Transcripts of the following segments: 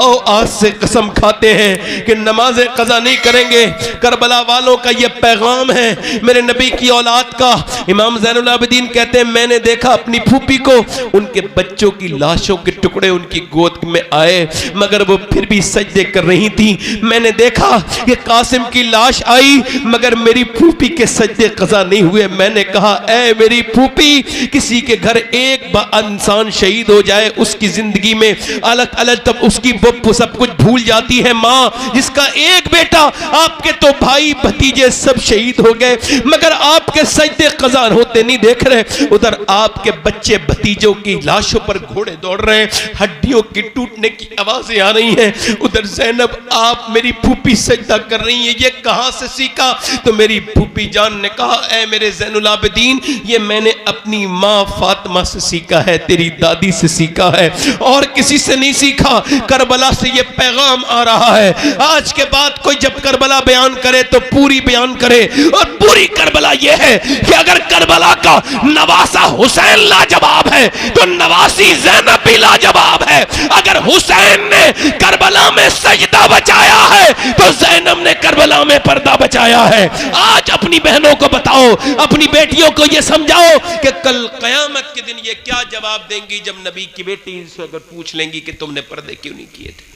और आज से कसम खाते हैं कि नमाजें कज़ा नहीं करेंगे। करबला वालों का ये पैगाम है मेरे नबी की औलाद का। इमाम ज़ैनुल आबिदीन कहते हैं मैंने देखा अपनी फूफी को, उनके बच्चों की लाशों के टुकड़े उनकी गोद में आए मगर वो फिर भी सजदे कर रही थी। मैंने देखा कि कासिम की लाश आई मगर मेरी फूफी के सजदे कज़ा नहीं हुए। मैंने कहा ऐ मेरी फूफी, किसी के घर एक इंसान शहीद हो जाए उसकी जिंदगी में अलग अलग तब उसकी वो सब कुछ भूल जाती है। माँ जिसका एक बेटा, आपके तो भाई भतीजे सब शहीद हो गए मगर आपके सजदे कज़ा होते नहीं देख रहे। उधर आपके बच्चे भतीजों की लाशों पर घोड़े दौड़ रहे हैं, हड्डियों की टूटने की आवाजें आ रही हैं। उधर ज़ैनब आप मेरी फूफी सजदा कर रही है, ये कहां से सीखा? तो मेरी फूफी जान ने कहा ऐ मेरे ज़ैनुल आबिदीन, ये मैंने अपनी माँ फातिमा से सीखा है, तेरी दादी से सीखा है और किसी से नहीं सीखा। करबला से ये पैगाम आ रहा है, आज के बाद कोई जब करबला बयान करे तो पूरी बयान करे और पूरी करबला ये है कि अगर करबला का नवासा हुसैन लाजवाब है तो नवासी ज़ैनब भी लाजवाब है। अगर हुसैन ने करबला में सजदा बचाया है तो ज़ैनब ने करबला में पर्दा बचाया है। आज अपनी बहनों को बताओ, अपनी बेटियों को ये समझाओ कि कल क़यामत के दिन ये क्या जवाब देंगी जब नबी की बेटी से अगर पूछ लेंगी कि तुमने पर्दे क्यों नहीं किए थे।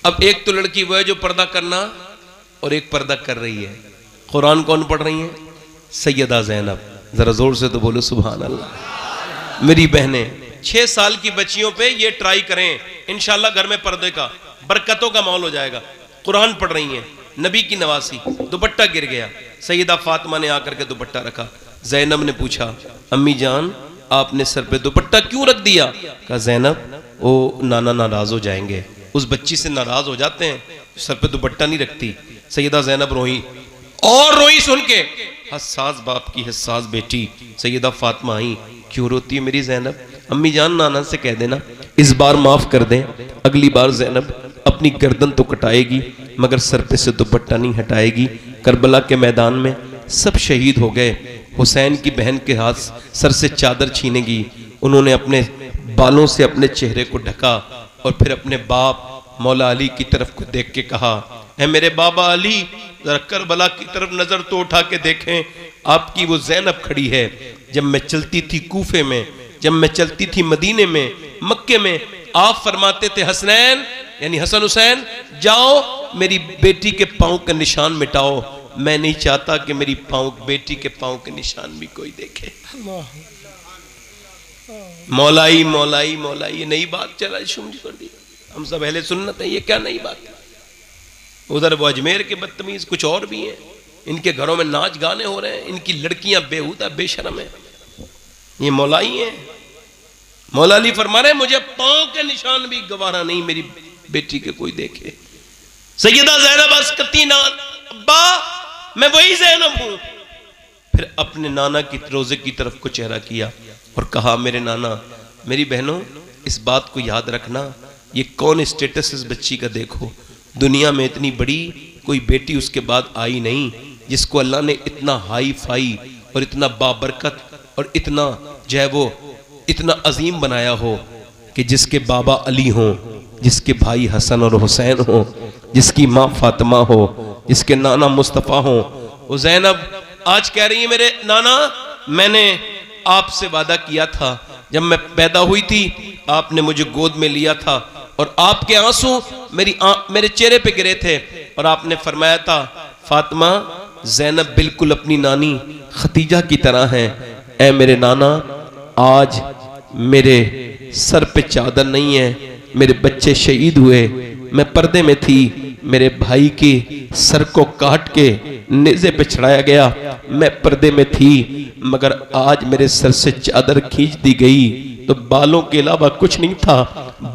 अब एक तो लड़की वो है जो पर्दा करना और एक पर्दा कर रही है। कुरान कौन पढ़ रही है? सैयदा ज़ैनब। जरा जोर से तो बोलो सुभान अल्लाह। मेरी बहनें 6 साल की बच्चियों पे ये ट्राई करें, इंशाल्लाह घर में पर्दे का बरकतों का माहौल हो जाएगा। कुरान पढ़ रही हैं, नबी की नवासी, दुपट्टा गिर गया, सैयदा फातिमा ने आकर के दुपट्टा रखा। ज़ैनब ने पूछा अम्मी जान आपने सर पे दुपट्टा क्यों रख दिया? कहा ज़ैनब वो नाना नाराज हो जाएंगे, उस बच्ची से नाराज हो जाते हैं, सर पे दुपट्टा नहीं रखती। सैयदा ज़ैनब रोई और रोई सुन के। हसास बाप की हसास बेटी सैयदा फातिमा आई, क्यों रोती है मेरी ज़ैनब? अम्मी जान नाना से कह देना इस बार माफ कर दें, अगली बार ज़ैनब अपनी गर्दन तो कटाएगी मगर सर पे से दुपट्टा नहीं हटाएगी। करबला के मैदान में सब शहीद हो गए, हुसैन की बहन के हाथ सर से चादर छीनेगी। उन्होंने अपने बालों से अपने चेहरे को ढका और फिर अपने बाप मौला अली की तरफ को देख के कहा है मेरे बाबा अली जरा करबला की तरफ नजर तो उठा के देखें, आपकी वो ज़ैनब खड़ी है। जब मैं चलती थी कूफे में, जब मैं चलती थी मदीने में, मक्के में, आप फरमाते थे हसनैन यानी हसन हुसैन जाओ मेरी बेटी के पांव का निशान मिटाओ। मैं नहीं चाहता कि मेरी बेटी के पांव के निशान भी कोई देखे। मौलाई मौलाई मौलाई, ये नई बात चला शुरू कर दी। हम सब अहले सुन्नत है, ये क्या नई बात है? उधर वो अजमेर के बदतमीज कुछ और भी हैं, इनके घरों में नाच गाने हो रहे हैं, इनकी लड़कियां बेहुदा बेशरम है, ये मौलाई हैं। मौला अली फरमा रहे मुझे पांव के निशान भी गवारा नहीं मेरी बेटी के कोई देखे। सैयदा ज़ैनब अर्ज़ करती ना अब्बा मैं वही ज़ैनब हूं। फिर अपने नाना की रोजे की तरफ को चेहरा किया और कहा मेरे नाना, मेरी बहनों इस बात को याद रखना, ये कौन स्टेटस इस बच्ची का देखो, दुनिया में इतनी बड़ी कोई बेटी उसके बाद आई नहीं जिसको अल्लाह ने इतना हाई फाई और इतना बाबरकत और इतना जो है वो इतना अजीम बनाया हो कि जिसके बाबा अली हों, जिसके भाई हसन और हुसैन हो, जिसकी माँ फातिमा हो, जिसके नाना मुस्तफ़ा हो। वो ज़ैनब आज कह रही है मेरे नाना मैंने आपसे वादा किया था, जब मैं पैदा हुई थी आपने मुझे गोद में लिया था और आपके आंसू मेरे चेहरे पे गिरे थे और आपने फरमाया था फातिमा ज़ैनब बिल्कुल अपनी नानी खतीजा की तरह है। ऐ मेरे नाना आज मेरे सर पे चादर नहीं है, मेरे बच्चे शहीद हुए, मैं पर्दे में थी, मेरे भाई के सर को काट के नेज़े पे चढ़ाया गया, मैं पर्दे में थी मगर आज मेरे सर से चादर खींच दी गई तो बालों के अलावा कुछ नहीं था,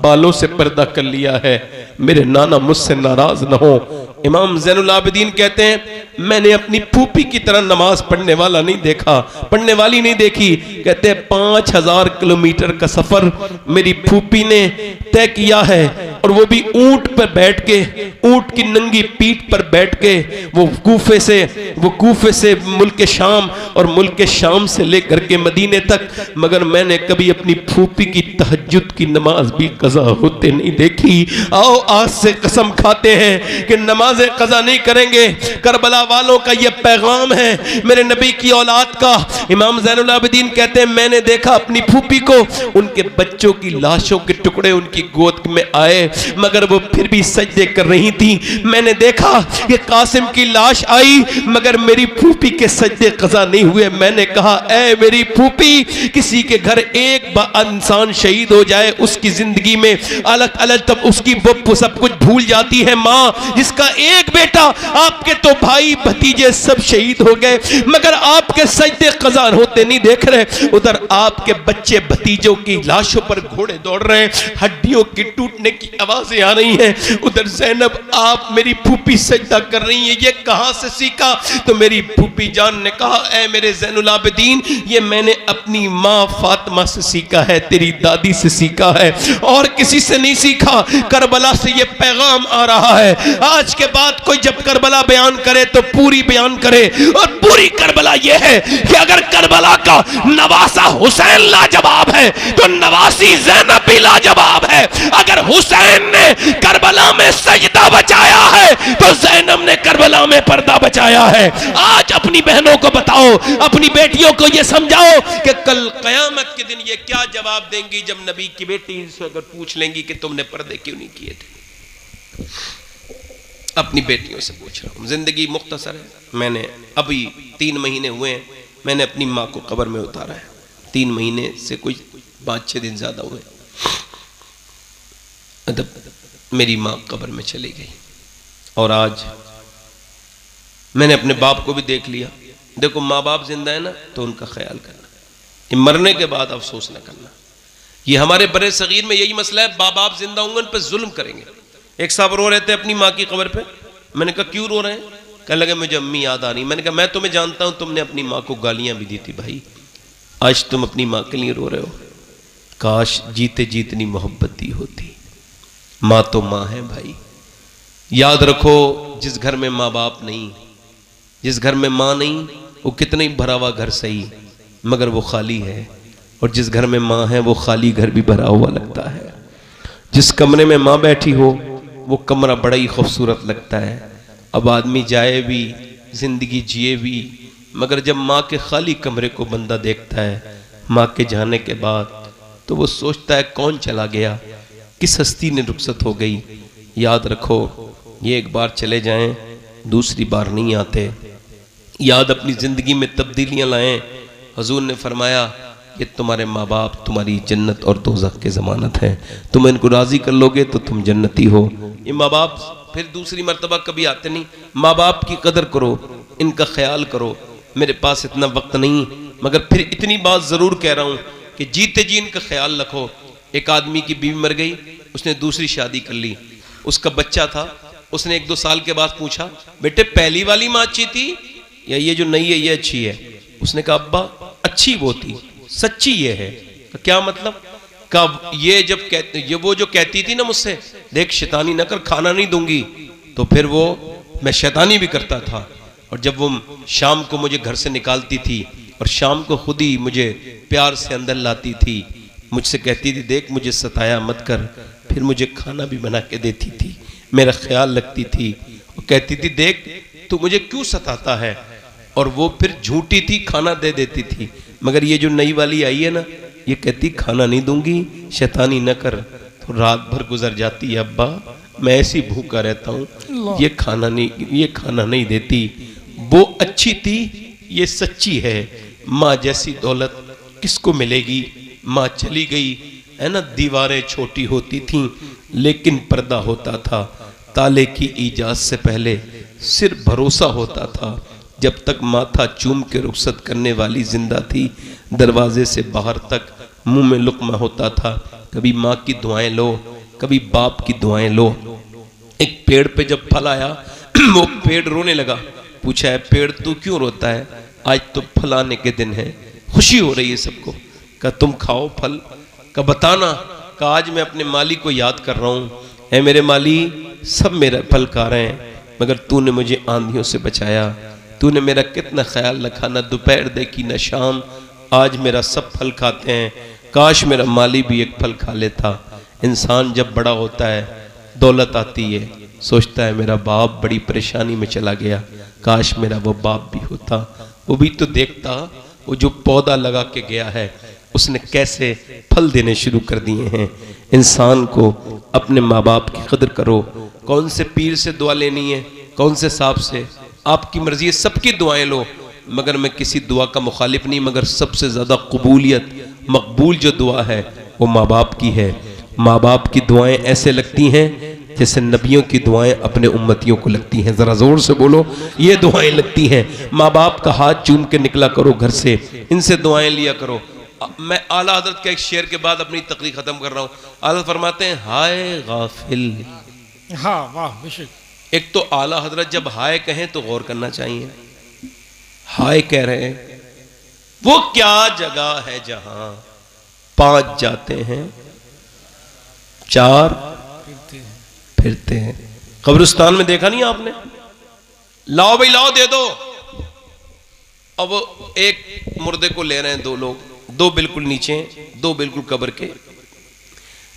बालों से पर्दा कर लिया है, मेरे नाना मुझसे नाराज न हो। इमाम ज़ैनुल आबिदीन कहते हैं मैंने अपनी फूफी की तरह नमाज पढ़ने वाला नहीं देखा, पढ़ने वाली नहीं देखी। कहते हैं 5000 किलोमीटर का सफर मेरी फूफी ने तय किया है और वो भी ऊंट पर बैठ के, ऊंट की नंगी पीठ पर बैठ के वो कूफे से मुल्क शाम और मुल्क शाम से लेकर के मदीने तक। मगर मैंने कभी अपनी फूफी की तहज्जुद की नमाज भी कज़ा होते नहीं देखी। आओ आज से कसम खाते हैं कि नमाजें कज़ा नहीं करेंगे। करबला वालों का ये पैगाम है, मेरे नबी की औलाद का। इमाम ज़ैनुल आबिदीन कहते हैं मैंने देखा अपनी फूफी को, उनके बच्चों की लाशों के टुकड़े उनकी गोद में आए मगर वो फिर भी सजदे कर रही थी। मैंने देखा कि कासिम की लाश आई मगर मेरी फूफी के सजदे कज़ा नहीं हुए। मैंने कहा ऐ मेरी फूफी, किसी के घर एक इंसान शहीद हो जाए उसकी जिंदगी में अलग अलग तब उसकी वो सब कुछ भूल जाती है। माँ जिसका एक बेटा, आपके तो भाई भतीजे सब शहीद हो गए मगर आपके सजदे कज़ा होते नहीं देख रहे। उधर आपके बच्चे भतीजों की लाशों पर घोड़े दौड़ रहे हैं, हड्डियों की टूटने की आवाजें आ रही हैं। उधर ज़ैनब आप मेरी फूफी सजदा कर रही है, ये कहां से सीखा? तो मेरी फूफी जान ने कहा ऐ मेरे ज़ैनुल आबिदीन, ये मैंने अपनी माँ फातिमा से सीखा है, तेरी दादी से सीखा है और किसी से नहीं सीखा। करबला से ये पैगाम आ रहा है, आज के बाद कोई जब करबला बयान करे तो पूरी बयान करे। और पूरी करबला ये है कि अगर करबला का नवासा हुसैन लाजवाब है तो नवासी ज़ैनब भी लाजवाब है। अगर हुसैन ने करबला में सजदा बचाया है तो ज़ैनब ने करबला में पर्दा बचाया है। आज अपनी बहनों को बताओ, अपनी बेटियों को ये समझाओ कि कल क़यामत के दिन ये क्या जवाब देंगी जब नबी की बेटी से अगर पूछ लेंगी कि तुमने पर्दे क्यों नहीं किए थे। अपनी बेटियों से पूछ रहा हूं, जिंदगी मुख्तसर है। मैंने अभी 3 महीने हुए हैं, मैंने अपनी माँ को कब्र में उतारा है। 3 महीने से कुछ 5-6 दिन ज्यादा हुए। मेरी माँ कब्र में चली गई और आज मैंने अपने बाप को भी देख लिया। देखो माँ बाप जिंदा है ना तो उनका ख्याल करना, ये मरने के बाद अफसोस न करना। ये हमारे बड़े सगीर में यही मसला है, बाप बाप जिंदा होंगे उन पर जुल्म करेंगे। एक साहब रो रहे थे अपनी माँ की कब्र पे, मैंने कहा क्यों रो रहे हैं? कहने लगे मुझे अम्मी याद आ रही। मैंने कहा मैं तुम्हें जानता हूं, तुमने अपनी माँ को गालियां भी दी थी भाई, आज तुम अपनी माँ के लिए रो रहे हो। काश जीते जी इतनी मोहब्बत दी होती। माँ तो माँ है भाई। याद रखो जिस घर में माँ बाप नहीं, जिस घर में माँ नहीं, वो कितना ही भरा हुआ घर सही मगर वो खाली है, और जिस घर में माँ है वो खाली घर भी भरा हुआ लगता है। जिस कमरे में माँ बैठी हो वो कमरा बड़ा ही खूबसूरत लगता है। अब आदमी जाए भी, जिंदगी जिए भी, मगर जब माँ के खाली कमरे को बंदा देखता है माँ के जाने के बाद, तो वो सोचता है कौन चला गया, किस हस्ती ने रुखसत हो गई। याद रखो ये एक बार चले जाएं दूसरी बार नहीं आते। याद अपनी जिंदगी में तब्दीलियां लाएं। हुजूर ने फरमाया कि तुम्हारे माँ बाप तुम्हारी जन्नत और दोज़ख के ज़मानत हैं, तुम इनको राज़ी कर लोगे तो तुम जन्नती हो। ये माँ बाप फिर दूसरी मर्तबा कभी आते नहीं। माँ बाप की कदर करो, इनका ख्याल करो। मेरे पास इतना वक्त नहीं मगर फिर इतनी बात ज़रूर कह रहा हूँ कि जीते जी इनका ख्याल रखो। एक आदमी की बीवी मर गई, उसने दूसरी शादी कर ली, उसका बच्चा था। उसने 1-2 साल के बाद पूछा बेटे पहली वाली माँ अच्छी थी या ये जो नई है ये अच्छी है? उसने कहा अब्बा अच्छी वो थी, सच्ची ये है। क्या मतलब? कब ये जब कहते, ये वो जो कहती थी ना मुझसे देख शैतानी न कर, खाना नहीं दूंगी, तो फिर वो मैं शैतानी भी करता था। और जब वो शाम को मुझे घर से निकालती थी और शाम को खुद ही मुझे प्यार से अंदर लाती थी, मुझसे कहती थी देख मुझे सताया मत कर, फिर मुझे खाना भी बना के देती थी, मेरा ख्याल रखती थी। वो कहती थी देख तू मुझे क्यों सताता है, और वो फिर झूठी थी, खाना दे देती थी। मगर ये जो नई वाली आई है ना, ये कहती खाना नहीं दूंगी, शैतानी न कर। तो रात भर गुजर जाती है अब्बा मैं ऐसी भूखा रहता हूँ, ये खाना नहीं देती। वो अच्छी थी, ये सच्ची है। माँ जैसी दौलत किसको मिलेगी? माँ चली गई है ना, दीवारें छोटी होती थीं लेकिन पर्दा होता था। ताले की इजाज़त से पहले सिर्फ भरोसा होता था। जब तक माथा चूम के रुखसत करने वाली जिंदा थी, दरवाजे से बाहर तक मुंह में लुक़मा होता था। कभी माँ की दुआएं लो, कभी बाप की दुआएं लो। एक पेड़ पे जब फल आया वो पेड़ रोने लगा। पूछा है पेड़ तू क्यों रोता है? आज तो फल आने के दिन है, खुशी हो रही है सबको। कहा तुम खाओ फल। का बताना? का आज मैं अपने मालिक को याद कर रहा हूँ, ऐ मेरे माली सब मेरा फल खा रहे हैं, मगर तूने मुझे आंधियों से बचाया, तूने मेरा कितना ख्याल रखा, ना दोपहर देखी न शाम, आज मेरा सब फल खाते हैं, काश मेरा माली भी एक फल खा लेता। इंसान जब बड़ा होता है, दौलत आती है, सोचता है मेरा बाप बड़ी परेशानी में चला गया, काश मेरा वो बाप भी होता, वो भी तो देखता वो जो पौधा लगा के गया है उसने कैसे फल देने शुरू कर दिए हैं। इंसान को अपने माँ बाप की कदर करो। कौन से पीर से दुआ लेनी है, कौन से साहब से, आपकी मर्जी है, सबकी दुआएं लो, मगर मैं किसी दुआ का मुखालिफ नहीं, मगर सबसे ज़्यादा कबूलियत मकबूल जो दुआ है वो माँ बाप की है। माँ बाप की दुआएं ऐसे लगती हैं जैसे नबियों की दुआएं अपने उम्मतियों को लगती हैं। ज़रा ज़ोर से बोलो, ये दुआएं लगती हैं। माँ बाप का हाथ चूम के निकला करो घर से, इनसे दुआएं लिया करो। मैं आला हजरत के एक शेर के बाद अपनी तकरीर खत्म कर रहा हूँ। आला फरमाते हैं, हाय गाफिल। हाँ वाह बेशक। एक तो आला हजरत जब हाय कहें तो गौर करना चाहिए। हाय कह रहे हैं, वो क्या जगह है जहां 5 जाते हैं 4 फिरते हैं। कब्रिस्तान में देखा नहीं आपने, लाओ भाई लाओ दे दो, अब एक मुर्दे को ले रहे हैं 2 लोग, 2 बिल्कुल नीचे, 2 बिल्कुल कब्र के,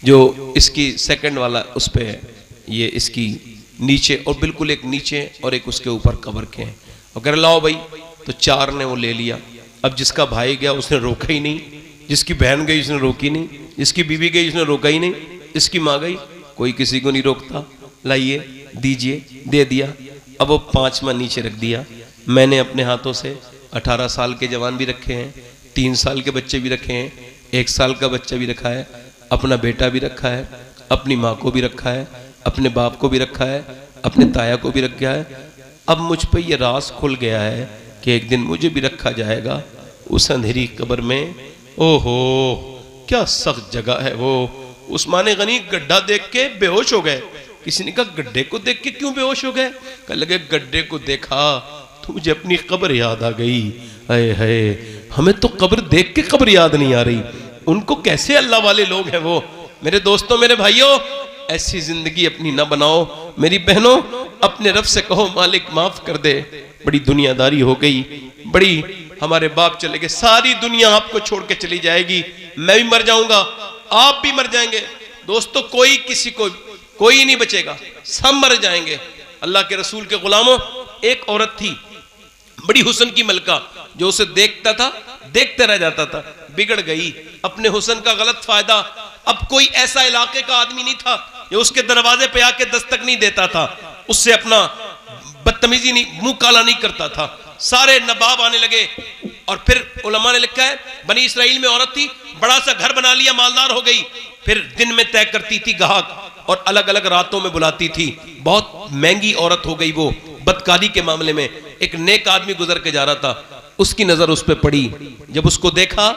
जो इसकी सेकंड वाला उस पे है, ये इसकी नीचे, और बिल्कुल एक नीचे और एक उसके ऊपर कब्र के हैं। और कह रहे लाओ भाई, तो 4 ने वो ले लिया। अब जिसका भाई गया उसने रोका ही नहीं, जिसकी बहन गई उसने रोकी नहीं, जिसकी बीवी गई उसने रोका ही नहीं, इसकी माँ गई, कोई किसी को नहीं रोकता, लाइए दीजिए, दे दिया। अब वो 5वां नीचे रख दिया। मैंने अपने हाथों से 18 साल के जवान भी रखे हैं, 3 साल के बच्चे भी रखे हैं, 1 साल का बच्चा भी रखा है, अपना बेटा भी रखा है, अपनी माँ को भी रखा है, अपने बाप को भी रखा है, अपने ताया को भी रखा है। अब मुझ पे ये राज खुल गया है कि एक दिन मुझे भी रखा जाएगा उस अंधेरी कब्र में। ओहो क्या सख्त जगह है वो। उस्मान गनी गड्ढा देख के बेहोश हो गए। किसी ने कहा गड्ढे को देख के क्यों बेहोश हो गए? कह लगे गड्ढे को देखा तो मुझे अपनी कब्र याद आ गई। हाय हाय, हमें तो कब्र देख के कब्र याद नहीं आ रही, उनको कैसे अल्लाह वाले लोग हैं वो। मेरे दोस्तों, मेरे भाइयों, ऐसी जिंदगी अपनी ना बनाओ। मेरी बहनों, अपने रब से कहो मालिक माफ कर दे, बड़ी दुनियादारी हो गई, बड़ी हमारे बाप चले गए, सारी दुनिया आपको छोड़ के चली जाएगी, मैं भी मर जाऊंगा, आप भी मर जाएंगे। दोस्तों, कोई किसी को कोई नहीं बचेगा, सब मर जाएंगे। अल्लाह के रसूल के गुलामों, एक औरत थी बड़ी हुस्न की मलका, जो उसे देखता था देखते रह जाता था, बिगड़ गई। अपने हुस्न का गलत फायदा, अब कोई ऐसा इलाके का आदमी नहीं था जो उसके दरवाजे पे आके दस्तक नहीं देता था, उससे अपना बदतमीजी नहीं, मुंह काला नहीं करता था। सारे नवाब आने लगे। और फिर उलमा ने लिखा है, बनी इसराइल में औरत थी, बड़ा सा घर बना लिया, मालदार हो गई, फिर दिन में तय करती थी गाहक और अलग अलग रातों में बुलाती थी। बहुत महंगी औरत हो गई वो बदकारी के मामले में। एक नेक आदमी गुजर के जा रहा था, उसकी नजर उस पर पड़ी। जब उसको देखा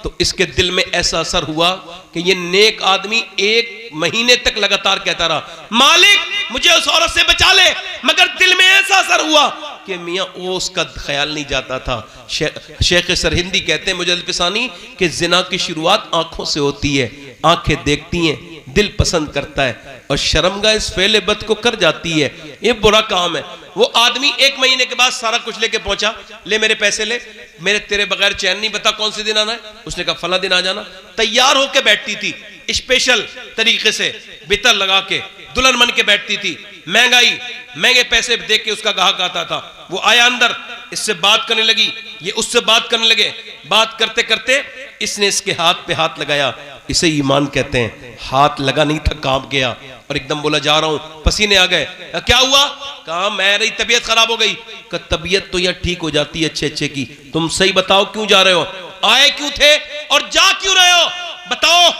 तो इसके दिल में ऐसा असर हुआ कि ये नेक आदमी 1 महीने तक लगातार कहता रहा, मालिक मुझे उस औरत से बचा ले। मगर दिल में ऐसा असर हुआ कि मियां वो उसका ख्याल नहीं जाता था। शेख सरहिंदी कहते हैं मुजल्लिद पिसानी कि जिना की शुरुआत आंखों से होती है, आंखें देखती हैं, दिल पसंद करता है और शर्मगाह इस फेले बद को कर जाती है। ये बुरा काम है। वो आदमी 1 महीने के बाद सारा कुछ लेके पहुंचा, ले मेरे पैसे ले, मेरे तेरे बगैर चैन नहीं, बता कौन से दिन आना है। उसने कहा फला दिन आ जाना। तैयार होके बैठती थी, स्पेशल तरीके से बितर लगा के दुल्हन बन के बैठती थी। महंगाई, महंगे पैसे दे के उसका ग्राहक आता था। वो आया अंदर, इससे बात करने लगी, ये उससे बात करने लगे। बात करते करते इसने इसके हाथ पे हाथ लगाया। इसे ईमान कहते हैं। हाथ लगा नहीं था, कांप गया और एकदम बोला जा रहा हूं, पसीने आ गए। क्या हुआ? कहा मेरी तबीयत खराब हो गई। कहा तबीयत तो यार ठीक हो जाती है अच्छे अच्छे की, तुम सही बताओ क्यों जा रहे हो, आए क्यों थे और जा क्यों रहे हो, बताओ।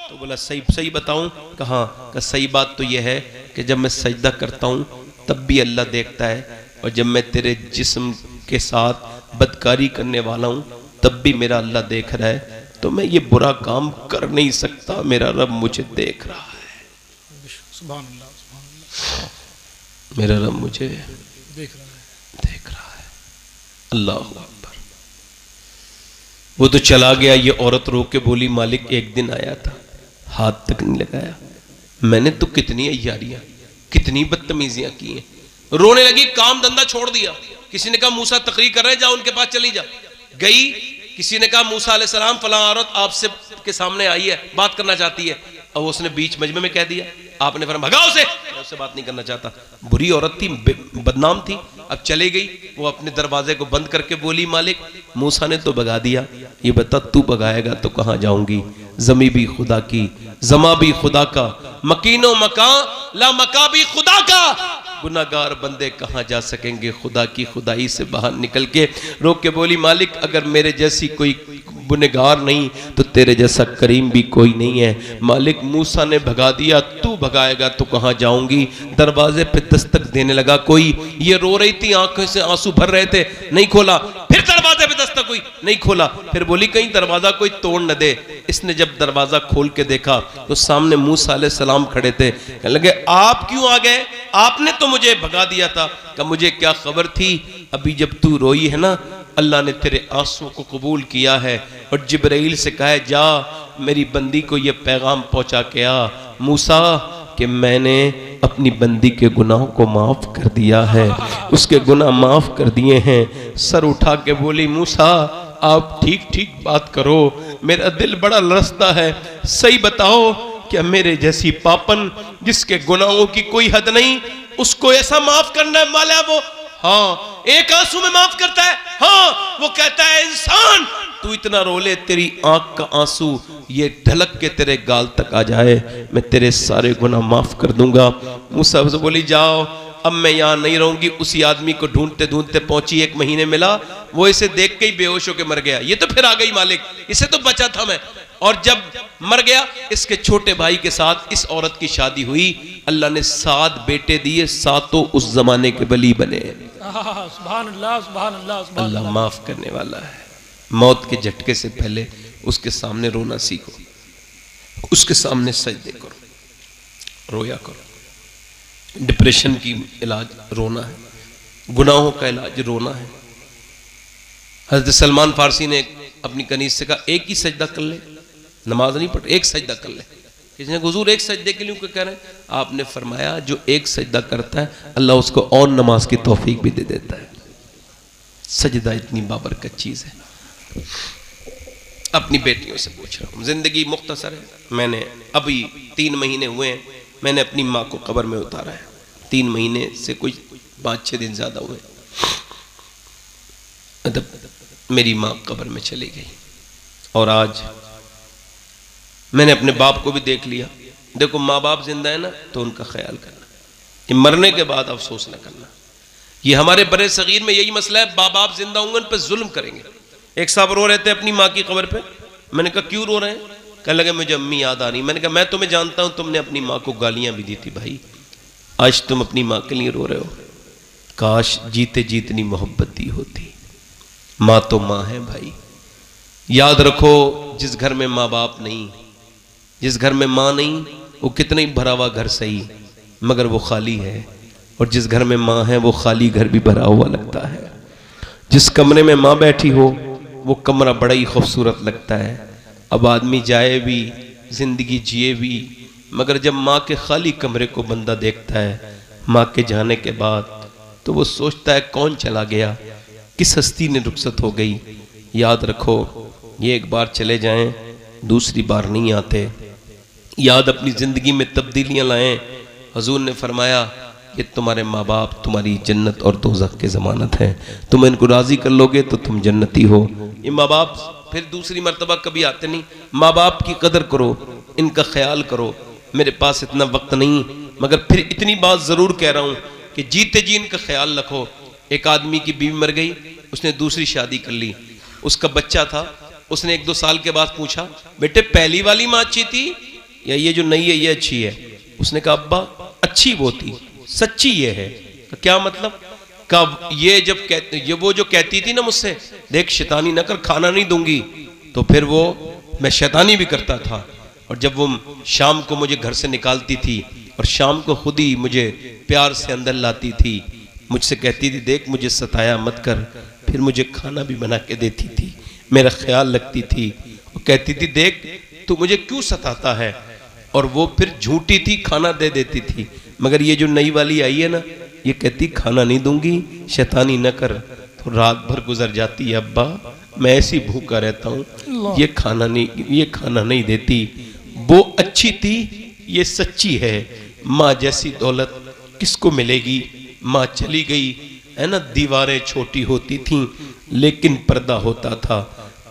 तो बोला सही सही बताऊं। कहा सही बात तो यह है कि जब मैं सजदा करता हूं तब भी अल्लाह देखता है, और जब मैं तेरे जिस्म के साथ बदकारी करने वाला हूं तब भी मेरा अल्लाह देख रहा है। तो मैं ये बुरा काम कर नहीं सकता, मेरा रब मुझे देख रहा है। सुभान अल्लाह, सुभान अल्लाह। मेरा रब मुझे देख रहा है। अल्लाह अकबर। वो तो चला गया। ये औरत रो के बोली मालिक एक दिन आया था, हाथ तक नहीं लगाया, मैंने तो कितनी अय्यारियां, कितनी बदतमीजियां की हैं। रोने लगी, काम धंधा छोड़ दिया। किसी ने कहा मूसा तकरीर कर रहे हैं, जाओ उनके पास चली जा। गई, किसी ने कहा मूसा अलैहिस्सलाम फलां औरत आपसे के सामने आई है, बात करना चाहती है। और उसने बीच मजमे में कह दिया, आपने फरमाया भगाओ उसे, मैं उससे बात नहीं करना चाहता। बुरी औरत थी, बदनाम थी। अब चले गई, वो अपने दरवाजे को बंद करके बोली मालिक मूसा ने तो भगा दिया, ये बता तू भगाएगा तो कहां जाऊंगी। जमी भी खुदा की, जमा भी खुदा का, मकीनो मका ला मका भी खुदा का। गुनाहगार बंदे कहां जा सकेंगे खुदा की खुदाई से बाहर निकल के। रोक के बोली मालिक अगर मेरे जैसी कोई गुनहगार नहीं तो तेरे जैसा करीम भी कोई नहीं है। मालिक मूसा ने भगा दिया, तू भगाएगा तो कहां जाऊंगी। दरवाजे पे दस्तक देने लगा कोई, ये रो रही थी, आंखों से आंसू भर रहे थे, नहीं खोला। फिर दरवाजे पे दस्तक हुई, नहीं खोला। फिर बोली कहीं दरवाजा कोई तोड़ न दे। इसने जब दरवाजा खोल के देखा तो सामने मूसा अलैहिस्सलाम खड़े थे। कहने लगे आप क्यों आ गए, आपने तो मुझे भगा दिया था। कि मुझे क्या खबर थी, अभी जब तू रोई है ना अल्लाह ने तेरे आंसुओं को कबूल किया है। और जिब्राइल से कहा जा मेरी बंदी को ये पैगाम पहुंचा के आ मूसा कि मैंने अपनी बंदी के गुनाहों को माफ कर दिया है, उसके गुनाह माफ कर दिए हैं। सर उठा के बोली मूसा आप ठीक ठीक बात करो, मेरा दिल बड़ा लरसता है, सही बताओ क्या मेरे जैसी पापन जिसके गुनाहों की कोई हद नहीं उसको ऐसा माफ करना वाला है वो? हाँ, एक आंसू में माफ करता है। हाँ, वो कहता है इंसान तू इतना रोले तेरी आंख का आंसू ये ढलक के तेरे गाल तक आ जाए, मैं तेरे सारे गुनाह माफ कर दूंगा। मूसा से बोली जाओ अब मैं यहाँ नहीं रहूंगी। उसी आदमी को ढूंढते ढूंढते पहुंची, 1 महीने मिला, वो इसे देख के ही बेहोश होकर मर गया। ये तो फिर आ गई मालिक, इसे तो बचा था मैं। और जब मर गया इसके छोटे भाई के साथ इस औरत की शादी हुई। अल्लाह ने 7 बेटे दिए, 7 उस जमाने के वली बने। सुभान अल्लाह, सुभान अल्लाह, सुभान अल्लाह अल्लाह। माफ करने वाला है। मौत के झटके से पहले उसके सामने रोना सीखो, उसके सामने सजदे करो, रोया करो। डिप्रेशन की इलाज रोना है, गुनाहों का इलाज रोना है। हज़रत सलमान फारसी ने अपनी कनीज से कहा एक ही सजदा कर ले, नमाज नहीं पढ़, एक सजदा कर ले। किसी ने हुजूर एक सजदे के लिए क्यों कह रहे हैं? आपने फरमाया जो एक सजदा करता है अल्लाह उसको और नमाज की तौफीक भी दे देता है। सजदा इतनी बाबरकत चीज है। अपनी बेटियों से पूछ रहा हूँ, जिंदगी मुख्तसर है। मैंने अभी 3 महीने हुए हैं, मैंने अपनी माँ को कब्र में उतारा है। 3 महीने से कोई 5-6 दिन ज्यादा हुए। मेरी माँ कब्र में चली गई और आज मैंने अपने बाप को भी देख लिया। देखो माँ बाप जिंदा है ना तो उनका ख्याल करना, कि मरने के बाद अफसोस न करना। ये हमारे बड़े सगीर में यही मसला है, माँ बाप जिंदा होंगे उन पर जुल्म करेंगे। एक साहब रो रहे थे अपनी माँ की कब्र पे। मैंने कहा क्यों रो रहे हैं? कहने लगे मुझे अम्मी याद आ रही। मैंने कहा मैं तुम्हें जानता हूं, तुमने अपनी माँ को गालियां भी दी थी भाई, आज तुम अपनी माँ के लिए रो रहे हो। काश जीते जीतनी मोहब्बत दी होती। माँ तो माँ है भाई। याद रखो जिस घर में माँ बाप नहीं, जिस घर में माँ नहीं, वो कितना ही भरा हुआ घर सही मगर वो खाली है। और जिस घर में माँ है वो खाली घर भी भरा हुआ लगता है। जिस कमरे में माँ बैठी हो वो कमरा बड़ा ही खूबसूरत लगता है। अब आदमी जाए भी जिंदगी जिए भी, मगर जब माँ के खाली कमरे को बंदा देखता है माँ के जाने के बाद तो वो सोचता है कौन चला गया, किस हस्ती ने रुखसत हो गई। याद रखो ये एक बार चले जाएं दूसरी बार नहीं आते। याद अपनी जिंदगी में तब्दीलियां लाएं। हुजूर ने फरमाया कि तुम्हारे माँ बाप तुम्हारी जन्नत और दोज़ख के ज़मानत हैं, तुम इनको राज़ी कर लोगे तो तुम जन्नती हो। ये माँ बाप फिर दूसरी मर्तबा कभी आते नहीं। माँ बाप की कदर करो, इनका ख्याल करो। मेरे पास इतना वक्त नहीं मगर फिर इतनी बात ज़रूर कह रहा हूँ कि जीते जी इनका ख्याल रखो। एक आदमी की बीवी मर गई, उसने दूसरी शादी कर ली, उसका बच्चा था। उसने 1-2 साल के बाद पूछा बेटे पहली वाली माँ अच्छी थी या ये जो नई है ये अच्छी है? उसने कहा अब्बा अच्छी वो थी, सच्ची ये है। क्या मतलब? कब ये जब कहते ये वो जो कहती थी ना मुझसे देख शैतानी न कर, खाना नहीं दूंगी, तो फिर वो मैं शैतानी भी करता था। और जब वो शाम को मुझे घर से निकालती थी और शाम को खुद ही मुझे प्यार से अंदर लाती थी, मुझसे कहती थी देख मुझे सताया मत कर, फिर मुझे खाना भी बना के देती थी, मेरा ख्याल रखती थी। वो कहती थी देख तू मुझे क्यों सताता है, और वो फिर झूठी थी, खाना दे देती थी। मगर ये जो नई वाली आई है ना, ये कहती खाना नहीं दूंगी, शैतानी न कर। तो रात भर गुजर जाती है, अब्बा मैं ऐसी भूखा रहता हूँ, ये खाना नहीं देती। वो अच्छी थी, ये सच्ची है। माँ जैसी दौलत किसको मिलेगी। माँ चली गई है ना, दीवारें छोटी होती थीं लेकिन पर्दा होता था।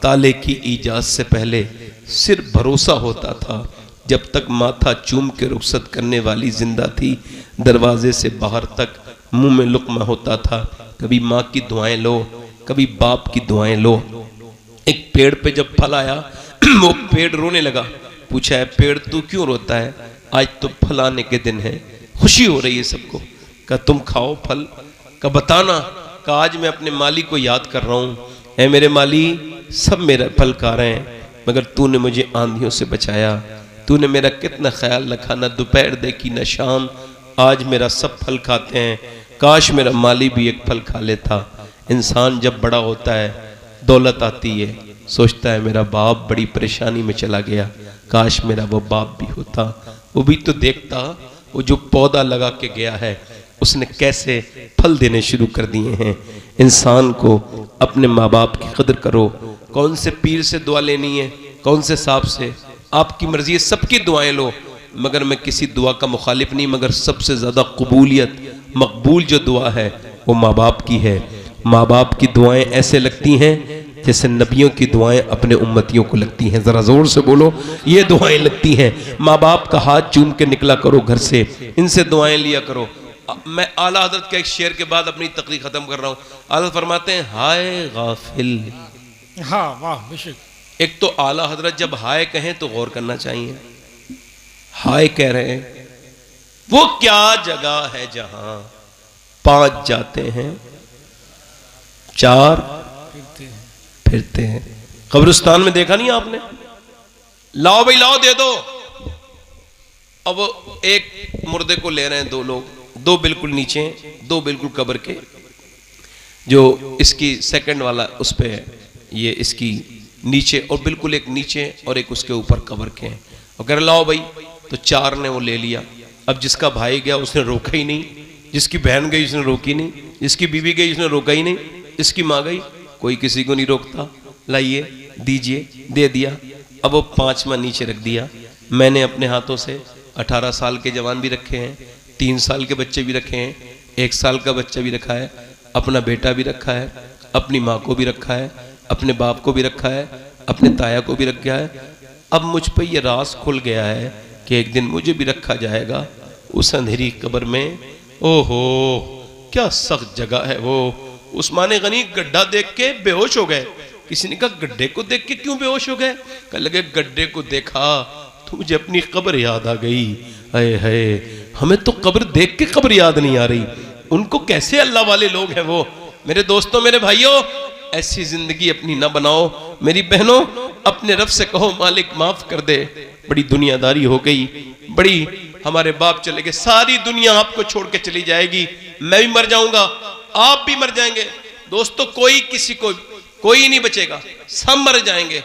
ताले की इजाज़त से पहले सिर्फ भरोसा होता था। जब तक माथा चूम के रुखसत करने वाली जिंदा थी, दरवाजे से बाहर तक मुंह में लुक्मा होता था। कभी माँ की दुआएं लो, कभी बाप की दुआएं लो। एक पेड़ पे जब फल आया वो पेड़ रोने लगा। पूछा है पेड़ तू क्यों रोता है, आज तो फल आने के दिन है, खुशी हो रही है सबको। कहा तुम खाओ फल। का बताना। कहा आज मैं अपने माली को याद कर रहा हूँ, है मेरे माली सब मेरा फल खा रहे हैं, मगर तूने मुझे आंधियों से बचाया, तूने मेरा कितना ख्याल रखा, न दोपहर देखी न शाम, आज मेरा सब फल खाते हैं, काश मेरा माली भी एक फल खा लेता। इंसान जब बड़ा होता है, दौलत आती है, सोचता है मेरा बाप बड़ी परेशानी में चला गया, काश मेरा वो बाप भी होता, वो भी तो देखता वो जो पौधा लगा के गया है उसने कैसे फल देने शुरू कर दिए हैं। इंसान को अपने माँ बाप की कदर करो। कौन से पीर से दुआ लेनी है, कौन से साहब से, आपकी मर्जी है, सबकी दुआएं लो, मगर मैं किसी दुआ का मुखालिफ नहीं। मगर सबसे ज़्यादा कबूलियत मकबूल जो दुआ है वो माँ बाप की है। माँ बाप की दुआएं ऐसे लगती हैं जैसे नबियों की दुआएं अपने उम्मतियों को लगती हैं। ज़रा ज़ोर से बोलो, ये दुआएं लगती हैं। माँ बाप का हाथ चूम के निकला करो घर से, इनसे दुआएं लिया करो। मैं आला हजरत के एक शेर के बाद अपनी तकरीर ख़त्म कर रहा हूँ। आला फरमाते हैं हाय गाफिल। हाँ वाह बेशक। एक तो आला हजरत जब हाय कहें तो गौर करना चाहिए। हाय कह रहे हैं, वो क्या जगह है जहां 5 जाते हैं 4 फिरते हैं। कब्रिस्तान में देखा नहीं आपने, लाओ भाई लाओ दे दो। अब एक मुर्दे को ले रहे हैं 2 लोग, 2 बिल्कुल नीचे, 2 बिल्कुल कब्र के। जो इसकी सेकंड वाला उस पे है, ये इसकी नीचे, और बिल्कुल एक नीचे और एक उसके ऊपर कब्र के हैं। और कह रहे लाओ भाई, तो 4 ने वो ले लिया। अब जिसका भाई गया उसने रोका ही नहीं, जिसकी बहन गई उसने रोकी नहीं, जिसकी बीवी गई उसने रोका ही नहीं, इसकी माँ गई, कोई किसी को नहीं रोकता। लाइए दीजिए, दे दिया। अब वो 5वां नीचे रख दिया। मैंने अपने हाथों से 18 साल के जवान भी रखे हैं, 3 साल के बच्चे भी रखे हैं, 1 साल का बच्चा भी रखा है, अपना बेटा भी रखा है, अपनी माँ को भी रखा है, अपने बाप को भी रखा है, अपने ताया को भी रखा है। अब मुझ पर यह राज खुल गया है कि एक दिन मुझे भी रखा जाएगा उस अंधेरी कब्र में। ओहो क्या सख्त जगह है वो। उस्मान गनी गड्ढा देख के बेहोश हो गए। किसी ने कहा गड्ढे को देख के क्यों बेहोश हो गए? कह लगे गड्ढे को देखा तो मुझे अपनी कब्र याद आ गई। हाय हाय, हमें तो कब्र देख के कब्र याद नहीं आ रही, उनको कैसे अल्लाह वाले लोग हैं वो। मेरे दोस्तों मेरे भाइयों, ऐसी जिंदगी अपनी ना बनाओ। मेरी बहनों, अपने रब से कहो मालिक माफ कर दे, बड़ी दुनियादारी हो गई, बड़ी हमारे बाप चले गए, सारी दुनिया आपको छोड़ के चली जाएगी, मैं भी मर जाऊंगा, आप भी मर जाएंगे। दोस्तों कोई किसी को कोई नहीं बचेगा, सब मर जाएंगे।